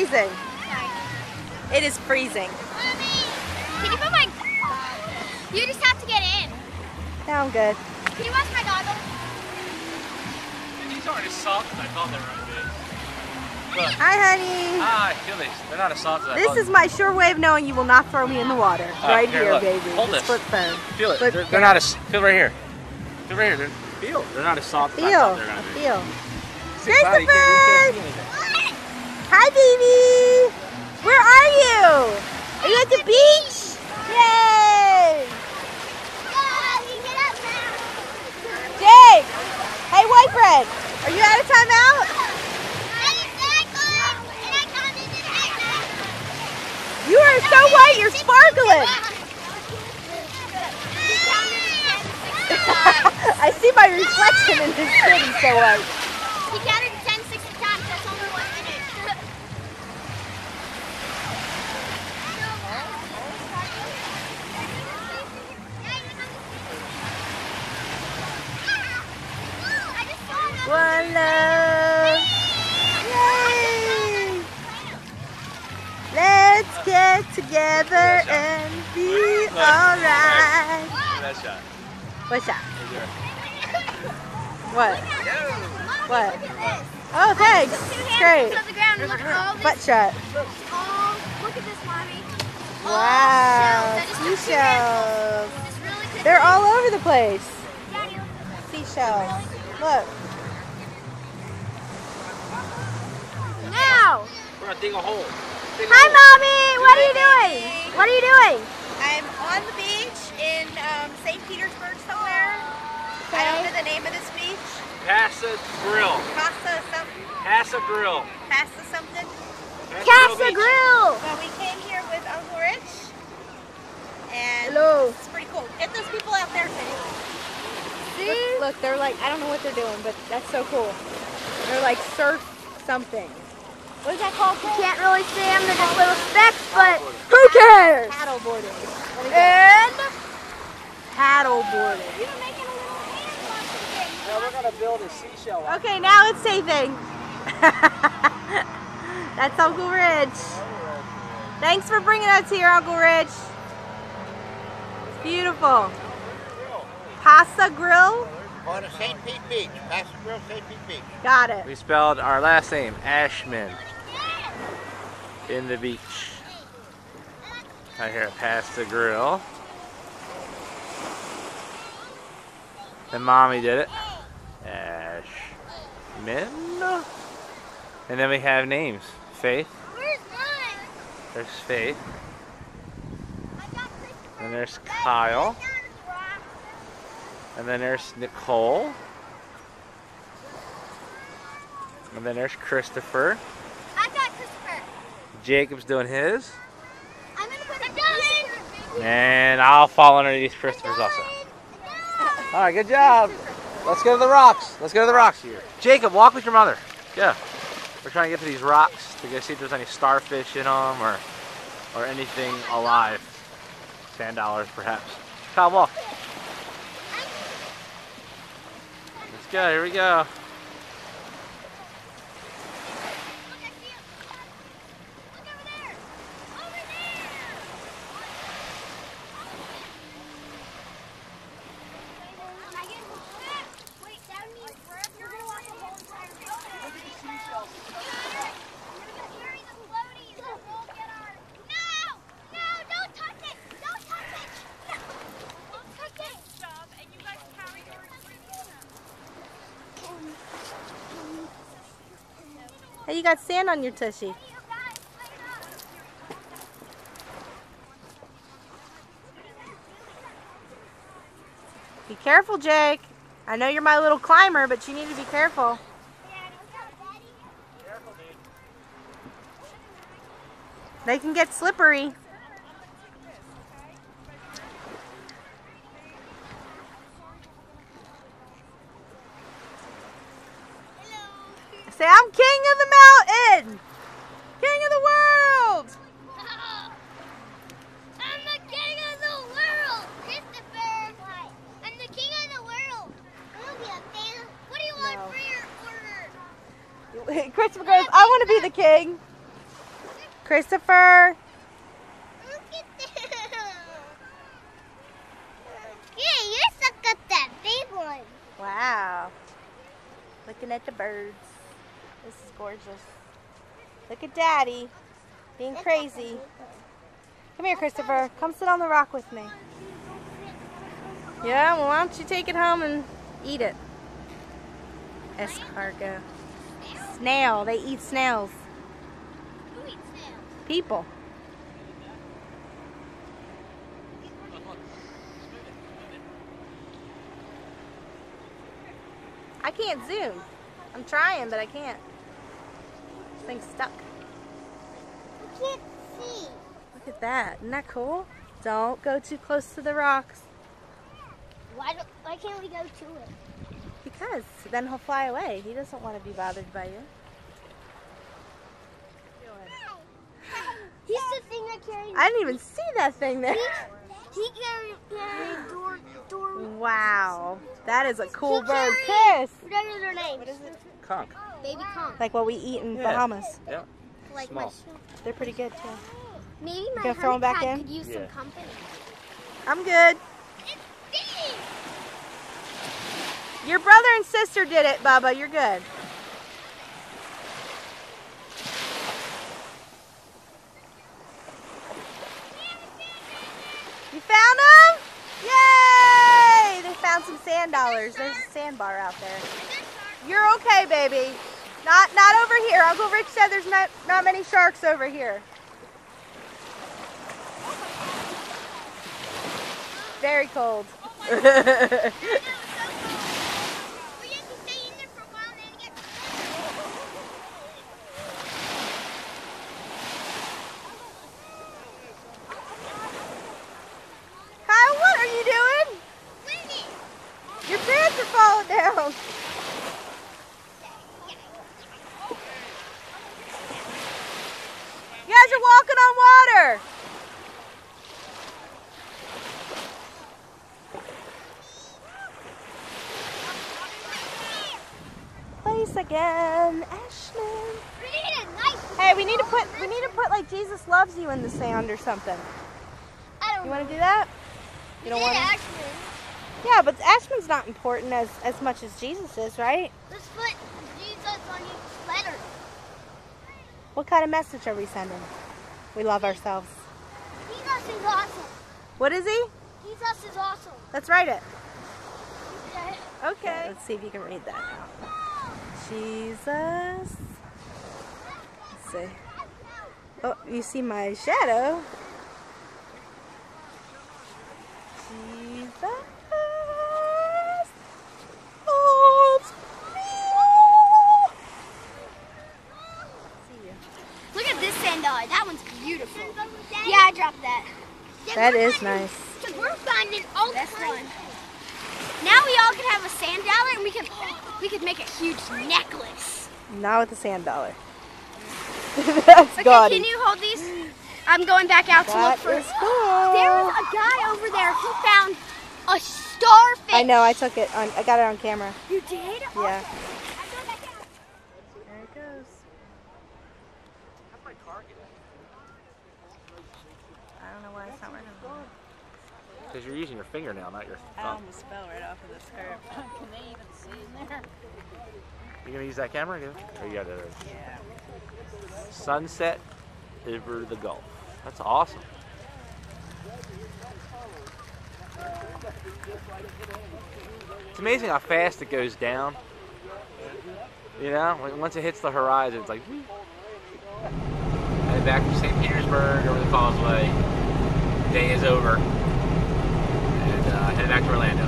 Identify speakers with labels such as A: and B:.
A: freezing. It is freezing.
B: Mommy, can you put my... You just have to get in.
A: No, I'm good.
B: Can you wash my goggles?
C: These aren't as soft as I thought they were going to be. Look.
A: Hi, honey.
C: Ah, I feel these. They're not as soft as I thought.
A: This is my sure way of knowing you will not throw me in the water. Right here,
C: look.
A: baby.
C: Hold
A: This
C: this.
A: flip phone.
C: Feel it.
A: Flip
C: They're not as... Feel right here. Feel right here. They're not as soft as I thought they were going to be.
A: Feel.
C: See, Cloudy, you can't see anything.
A: Hi, baby. Where are you? Are you at the beach? Yay! Jake! Hey, white bread. Are you out of timeout? You are so white, you're sparkling. I see my reflection in his skin, he's so white.
B: He counted 10, 60 times, that's only 1 minute.
A: One love. Yay! Let's get together and be alright.
C: That shot.
A: What's that?
C: Right
A: What? What? Oh, thanks. It's great. Butt shot.
B: Oh, look at this, Mommy.
A: Wow. Seashells. They're all over the place. Seashells. Look.
B: Now.
C: We're going to dig a hole.
B: Hi, Mommy. What are you doing? What are you doing?
A: I'm on the beach in St. Petersburg somewhere. I don't know the name of this beach.
C: Pass-A-Grille.
A: Pass-A-Grille.
C: Pass-A-Grille.
B: Pass-A-Grille.
A: Well, we came here with Uncle Rich. And
B: Hello.
A: it's pretty cool. Get those people out there, Teddy.
B: See?
A: Look, they're like, I don't know what they're doing, but that's so cool. They're like surf something. What is that called?
B: You can't really see them. They're just little specks, but
A: Who cares? Paddle boarding.
B: and
A: Paddle boarding.
C: Now we're going to build a seashell.
A: Okay, now it's safe. That's Uncle Rich. Thanks for bringing us here, Uncle Rich. It's beautiful. Pass-A-Grille?
D: On the St. Pete Beach. Pass-A-Grille, St. Pete Beach.
A: Got it.
C: We spelled our last name, Ashman, in the beach. Right here at Pass-A-Grille. Then Mommy did it. Ashman. And then we have names. Faith.
B: where's mine?
C: There's Faith. And there's Kyle. And then there's Nicole. And then there's Christopher.
B: I got Christopher.
C: Jacob's doing his.
B: I'm gonna put a gun.
C: And I'll fall underneath Christopher's also. Alright, good job. Let's go to the rocks. Let's go to the rocks here. Jacob, walk with your mother. Go. We're trying to get to these rocks to go see if there's any starfish in them or anything alive. Sand dollars, perhaps. Kyle, walk. Let's go. Here we go.
A: Hey, you got sand on your tushy. Be careful, Jake. I know you're my little climber, but you need to be careful. They can get slippery. Say, I'm king of the mountain! King of the world!
B: I'm the king of the world, Christopher. I'm the king of the world. I'm gonna be a fan. What do you want for your order?
A: Christopher goes, I want to be the king. Christopher.
B: Look at that. Yeah, you suck at that big one.
A: Wow. Looking at the birds. This is gorgeous. Look at Daddy being crazy. Come here, Christopher. Come sit on the rock with me. Yeah, well, why don't you take it home and eat it? Escargot. Snail. They eat snails.
B: Who eats snails?
A: People. I can't zoom. I'm trying, but I can't. This thing's stuck.
B: I can't see.
A: Look at that. Isn't that cool? Don't go too close to the rocks.
B: Why can't we go to it?
A: Because then he'll fly away. He doesn't want to be bothered by you.
B: He's the thing that carries.
A: I didn't even see that thing there.
B: He carries door.
A: Wow. That is a cool
B: He
A: bird.
B: carries-
A: Chris!
B: What are their names?
A: What is it?
C: Conch.
B: Baby conch.
A: Like what we eat in
C: Yeah.
A: Bahamas.
C: Yeah.
B: Like
C: Small.
A: They're pretty good too.
B: Maybe my
A: gonna throw 'em back
B: honeypot
A: in?
B: could use
C: Yeah.
B: some company.
A: I'm good.
B: It's big.
A: Your brother and sister did it, Bubba. You're good. You found them? Yay! They found some sand dollars. There's a sandbar out there. You're okay, baby. Not over here. Uncle Rich said there's not many sharks over here. Very cold. Kyle, what are you doing? Your pants are falling down. You guys are walking on water. Place again, Ashman. Hey, we need to put like Jesus loves you in the sand or something. You want to do that? You don't want to? Yeah, but Ashman's not important as much as Jesus is, right?
B: Let's put Jesus on each letter.
A: What kind of message are we sending? We love ourselves.
B: Jesus is awesome.
A: What is he?
B: Jesus is awesome.
A: Let's write it.
B: Yeah.
A: Okay. Let's see if you can read that now. Jesus. Let's see. Oh, you see my shadow. Jesus loves you. See you.
B: Look at this sand dollar. That one's beautiful. Yeah, I dropped that.
A: That is nice.
B: So we're finding all this one. Now we all can have a sand dollar, and we could make a huge necklace.
A: Not with the sand dollar. That's
B: Okay,
A: gaudy.
B: can you hold these? I'm going back out to
A: That
B: look for.
A: is cool.
B: There was a guy over there who found a starfish.
A: I know. I took it on. I got it on camera.
B: You did?
A: Yeah.
C: There it goes.
A: I don't know why it's not working.
C: Because you're using your fingernail, not your
A: I
C: thumb.
A: almost fell right off of the skirt. Can they even see in there?
C: You gonna use that camera again? Or you got it?
A: Yeah.
C: Sunset over the Gulf. That's awesome. It's amazing how fast it goes down. You know, once it hits the horizon, it's like. Whee. Headed back to St. Petersburg over the causeway. Day is over. And headed back to Orlando.